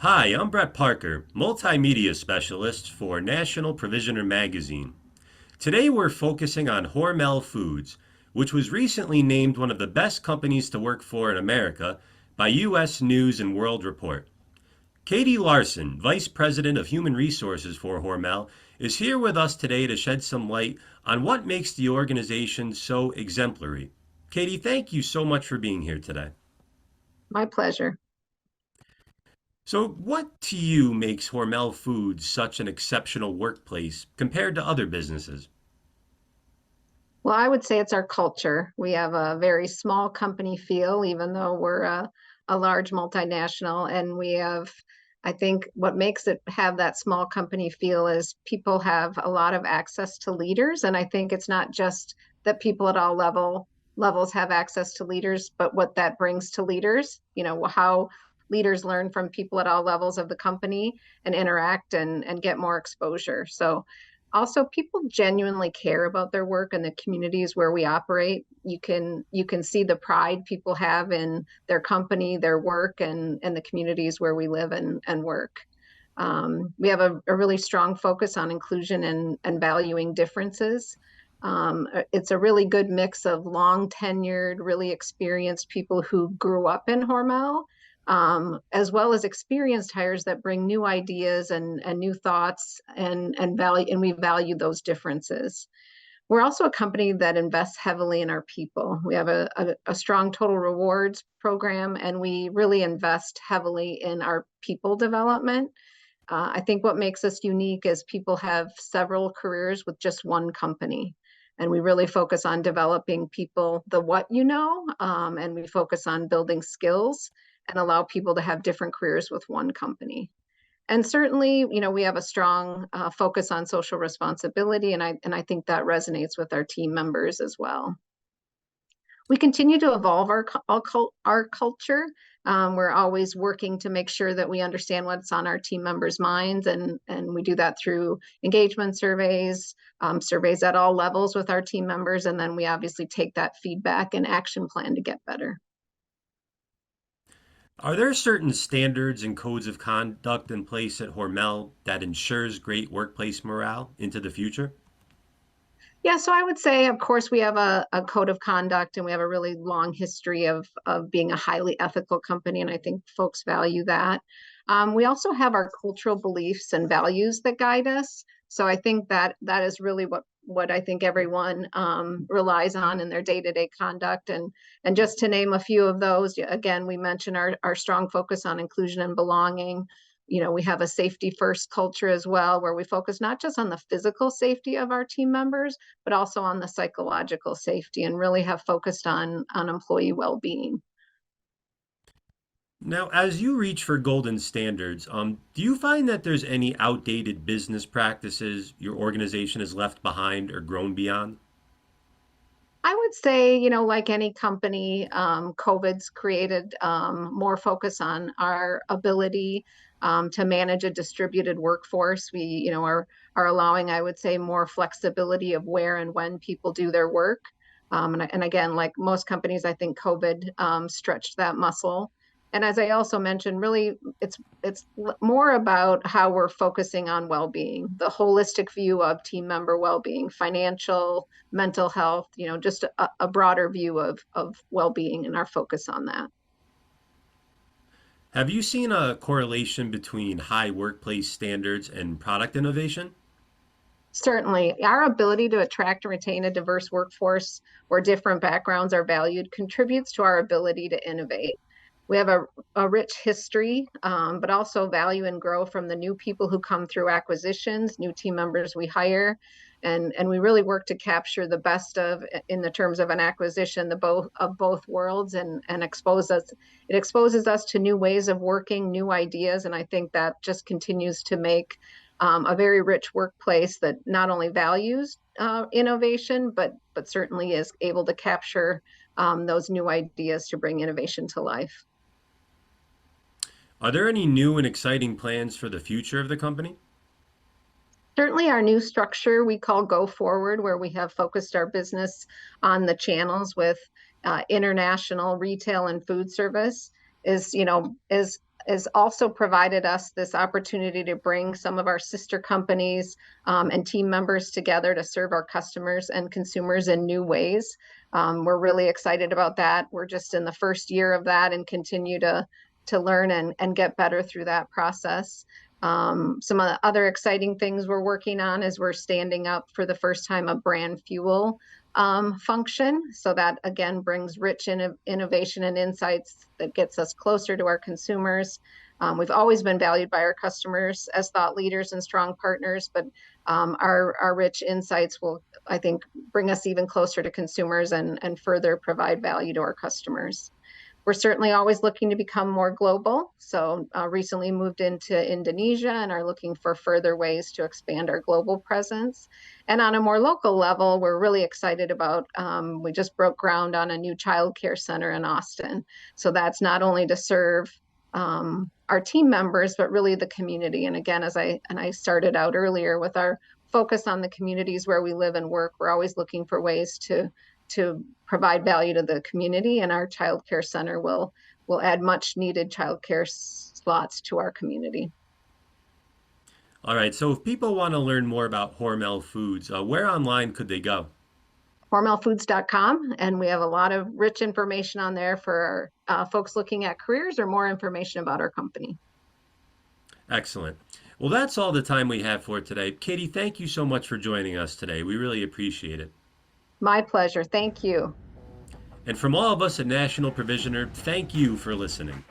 Hi, I'm Brett Parker, Multimedia Specialist for National Provisioner Magazine. Today we're focusing on Hormel Foods, which was recently named one of the best companies to work for in America by U.S. News and World Report. Katie Larson, Vice President of Human Resources for Hormel, is here with us today to shed some light on what makes the organization so exemplary. Katie, thank you so much for being here today. My pleasure. So, what to you makes Hormel Foods such an exceptional workplace compared to other businesses? Well, I would say it's our culture. We have a very small company feel, even though we're a large multinational. And we have, I think, what makes it have that small company feel is people have a lot of access to leaders. And I think it's not just that people at all levels have access to leaders, but what that brings to leaders, how leaders learn from people at all levels of the company and interact and get more exposure. So also people genuinely care about their work and the communities where we operate. You can see the pride people have in their company, their work, and the communities where we live and work. We have a really strong focus on inclusion and valuing differences. It's a really good mix of long tenured, really experienced people who grew up in Hormel, as well as experienced hires that bring new ideas and new thoughts and value, and we value those differences. We're also a company that invests heavily in our people. We have a strong total rewards program, and we really invest heavily in our people development. I think what makes us unique is people have several careers with just one company. And we really focus on developing people, the what you know, and we focus on building skills and allow people to have different careers with one company. And certainly, we have a strong focus on social responsibility, and I think that resonates with our team members as well. We continue to evolve our culture. We're always working to make sure that we understand what's on our team members' minds, and we do that through engagement surveys, surveys at all levels with our team members, and then we obviously take that feedback and action plan to get better. Are there certain standards and codes of conduct in place at Hormel that ensures great workplace morale into the future? Yeah, so I would say, of course, we have a code of conduct and we have a really long history of being a highly ethical company, and I think folks value that. We also have our cultural beliefs and values that guide us. So I think that is really what I think everyone relies on in their day-to-day conduct. And just to name a few of those, again, we mentioned our strong focus on inclusion and belonging. We have a safety first culture as well, where we focus not just on the physical safety of our team members, but also on the psychological safety, and really have focused on employee well-being. Now, as you reach for golden standards, do you find that there's any outdated business practices your organization has left behind or grown beyond? I would say, like any company, COVID's created more focus on our ability to manage a distributed workforce. We, are allowing, I would say, more flexibility of where and when people do their work. And again, like most companies, I think COVID stretched that muscle. And as I also mentioned, really, it's more about how we're focusing on well-being, the holistic view of team member well-being, financial, mental health, just a broader view of well-being and our focus on that. Have you seen a correlation between high workplace standards and product innovation? Certainly, our ability to attract and retain a diverse workforce where different backgrounds are valued contributes to our ability to innovate. We have a rich history, but also value and grow from the new people who come through acquisitions, new team members we hire, and we really work to capture the best of, in the terms of an acquisition, the both of both worlds, and expose us. It exposes us to new ways of working, new ideas, and I think that just continues to make a very rich workplace that not only values innovation, but certainly is able to capture those new ideas to bring innovation to life. Are there any new and exciting plans for the future of the company? Certainly, our new structure we call Go Forward, where we have focused our business on the channels with international retail and food service, is has also provided us this opportunity to bring some of our sister companies and team members together to serve our customers and consumers in new ways. We're really excited about that. We're just in the first year of that and continue to learn and get better through that process. Some of the other exciting things we're working on is we're standing up for the first time a brand fuel function. So that again brings rich innovation and insights that gets us closer to our consumers. We've always been valued by our customers as thought leaders and strong partners, but our rich insights will, I think, bring us even closer to consumers and further provide value to our customers. We're certainly always looking to become more global. So recently moved into Indonesia and are looking for further ways to expand our global presence. And on a more local level, we're really excited about, we just broke ground on a new child care center in Austin. So that's not only to serve our team members, but really the community. And again, as I started out earlier with our focus on the communities where we live and work, we're always looking for ways to provide value to the community, and our child care center will add much needed child care slots to our community. All right, so if people want to learn more about Hormel Foods, where online could they go? HormelFoods.com, and we have a lot of rich information on there for folks looking at careers or more information about our company. Excellent. Well, that's all the time we have for today. Katie, thank you so much for joining us today. We really appreciate it. My pleasure. Thank you. And from all of us at National Provisioner, thank you for listening.